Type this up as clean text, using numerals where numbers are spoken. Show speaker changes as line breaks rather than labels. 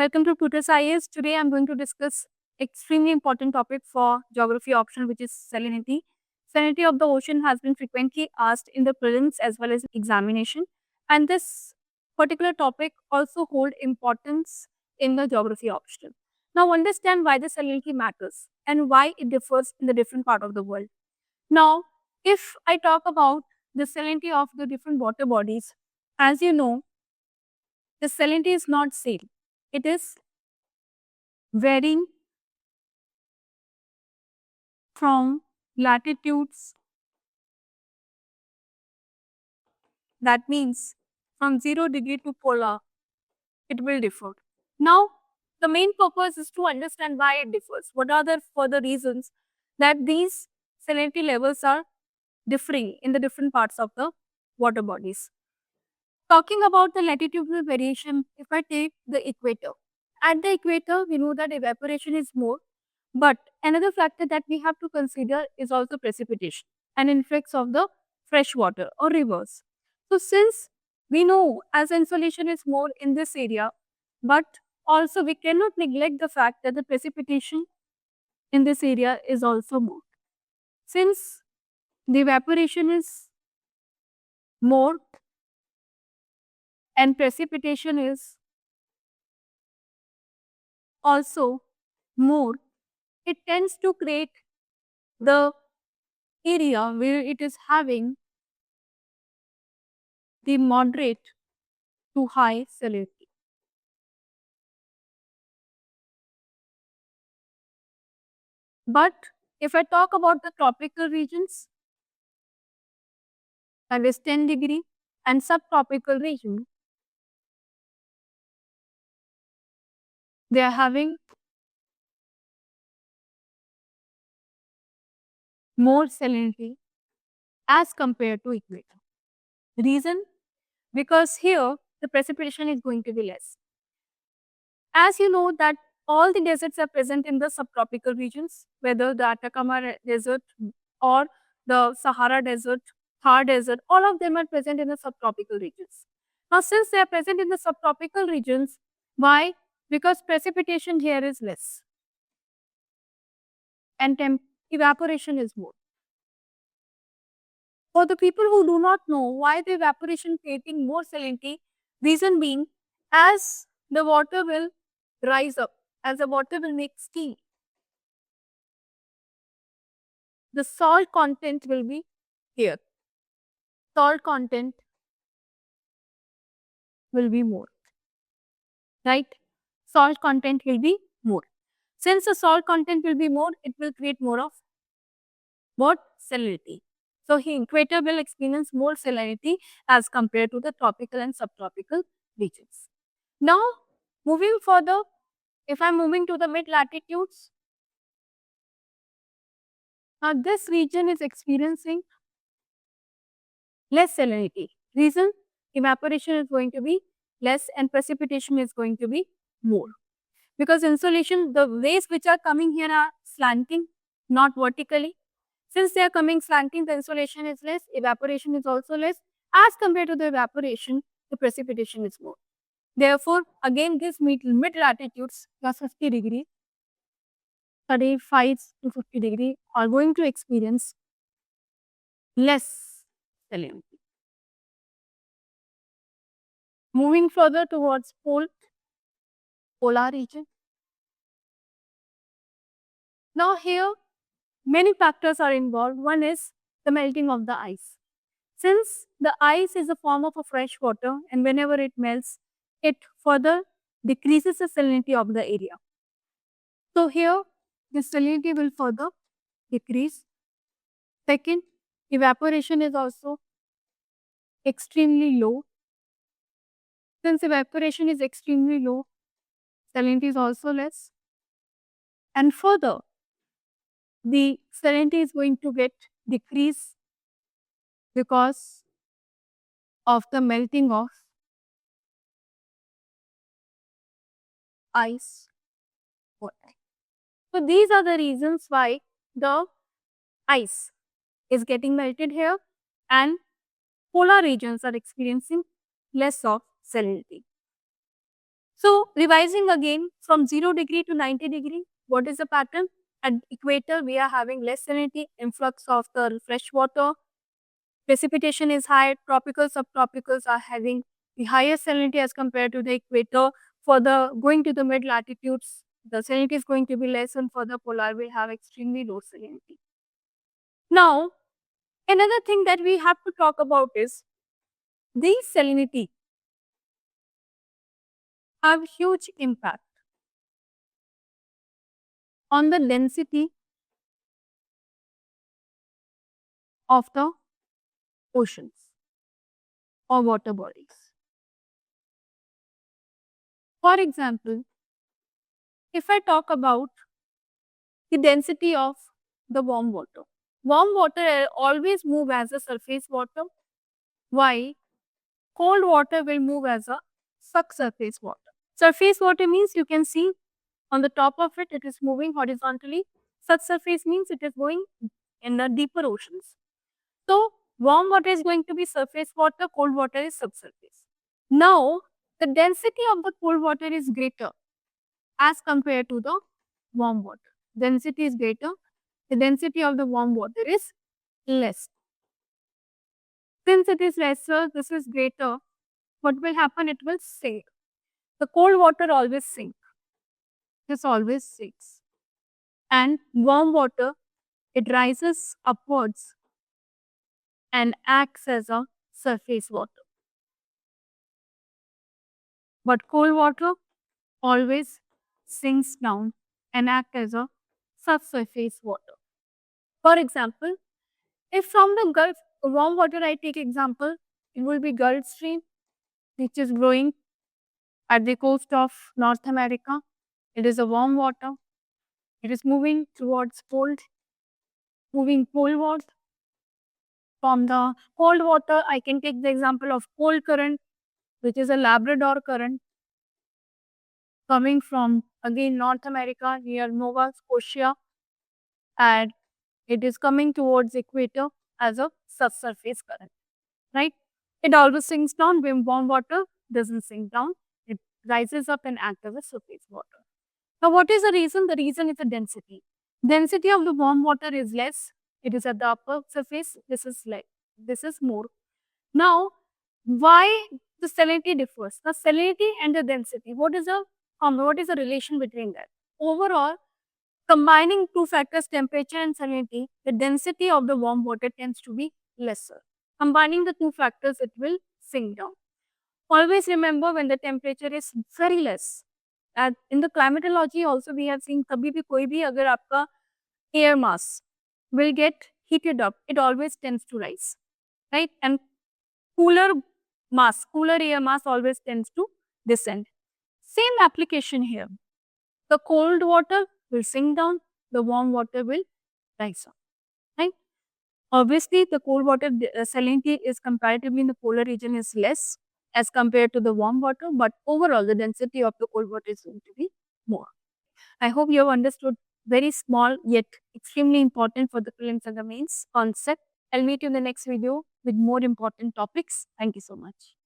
Welcome to Tutor IAS. Today I'm going to discuss extremely important topic for geography option, which is salinity. Salinity of the ocean has been frequently asked in the prelims as well as examination, and this particular topic also hold importance in the geography option. Now understand why the salinity matters and why it differs in the different part of the world. Now, if I talk about the salinity of the different water bodies, as you know, the salinity is not same. It is varying from latitudes, that means from 0 degree to polar, it will differ. Now, the main purpose is to understand why it differs. What are the further reasons that these salinity levels are differing in the different parts of the water bodies? Talking about the latitudinal variation, if I take the equator, at the equator, we know that evaporation is more, but another factor that we have to consider is also precipitation and influx of the fresh water or rivers. So, since we know as insolation is more in this area, but also we cannot neglect the fact that the precipitation in this area is also more. Since the evaporation is more and precipitation is also more, it tends to create the area where it is having the moderate to high salinity. But if I talk about the tropical regions, that is 10 degree, and subtropical region, they are having more salinity as compared to equator. Reason? Because here the precipitation is going to be less. As you know that all the deserts are present in the subtropical regions, whether the Atacama Desert or the Sahara Desert, Thar Desert, all of them are present in the subtropical regions. Now, since they are present in the subtropical regions, why? Because precipitation here is less and evaporation is more. For the people who do not know why the evaporation creating more salinity, reason being, as the water will rise up, as the water will make steam, the salt content will be here. Salt content will be more, right? Salt content will be more. Since the salt content will be more, it will create more of what? Salinity. So, equator will experience more salinity as compared to the tropical and subtropical regions. Now, moving further, if I am moving to the mid latitudes, now this region is experiencing less salinity. Reason? Evaporation is going to be less and precipitation is going to be more. Because insolation, the rays which are coming here are slanting, not vertically. Since they are coming slanting, the insolation is less, evaporation is also less. As compared to the evaporation, the precipitation is more. Therefore, again this mid latitudes plus 50 degree, 35 to 50 degree are going to experience less salinity. Moving further towards polar region. Now here, many factors are involved. One is the melting of the ice. Since the ice is a form of a fresh water and whenever it melts, it further decreases the salinity of the area. So here, the salinity will further decrease. Second, evaporation is also extremely low. Since evaporation is extremely low, salinity is also less. And further, the salinity is going to get decreased because of the melting of ice water. So these are the reasons why the ice is getting melted here and polar regions are experiencing less of salinity. So revising again from 0 degree to 90 degree, what is the pattern? At equator, we are having less salinity, influx of the fresh water, precipitation is high, tropical, subtropicals are having the highest salinity as compared to the equator. For the going to the mid latitudes, the salinity is going to be less, and for the polar will have extremely low salinity. Now, another thing that we have to talk about is the salinity have huge impact on the density of the oceans or water bodies. For example, if I talk about the density of the warm water. Warm water always move as a surface water, while cold water will move as a subsurface water. Surface water means you can see on the top of it, it is moving horizontally. Subsurface means it is going in the deeper oceans. So, warm water is going to be surface water, cold water is subsurface. Now, the density of the cold water is greater as compared to the warm water. Density is greater, the density of the warm water is less. Since it is lesser, this is greater, what will happen? It will sink. The cold water always sinks. This always sinks. And warm water, it rises upwards and acts as a surface water. But cold water always sinks down and acts as a subsurface water. For example, if from the Gulf warm water I take example, it will be Gulf Stream, which is growing at the coast of North America. It is a warm water. It is moving towards moving poleward. From the cold water, I can take the example of cold current, which is a Labrador current coming from again North America near Nova Scotia, and it is coming towards equator as a subsurface current, right? It always sinks down when warm water doesn't sink down. It rises up and acts as a surface water. Now, what is the reason? The reason is the density. Density of the warm water is less. It is at the upper surface. This is like, this is more. Now, why the salinity differs? The salinity and the density. What is the relation between that? Overall, combining two factors, temperature and salinity, the density of the warm water tends to be lesser. Combining the two factors, it will sink down. Always remember when the temperature is very less. And in the climatology also we have seen कभी भी कोई भी अगर आपका air mass will get heated up, it always tends to rise, right? And cooler air mass always tends to descend. Same application here. The cold water will sink down, the warm water will rise up, right? Obviously, the cold water salinity is comparatively in the polar region is less as compared to the warm water, but overall the density of the cold water is going to be more. I hope you have understood very small yet extremely important for the prelims and the mains concept. I'll meet you in the next video with more important topics. Thank you so much.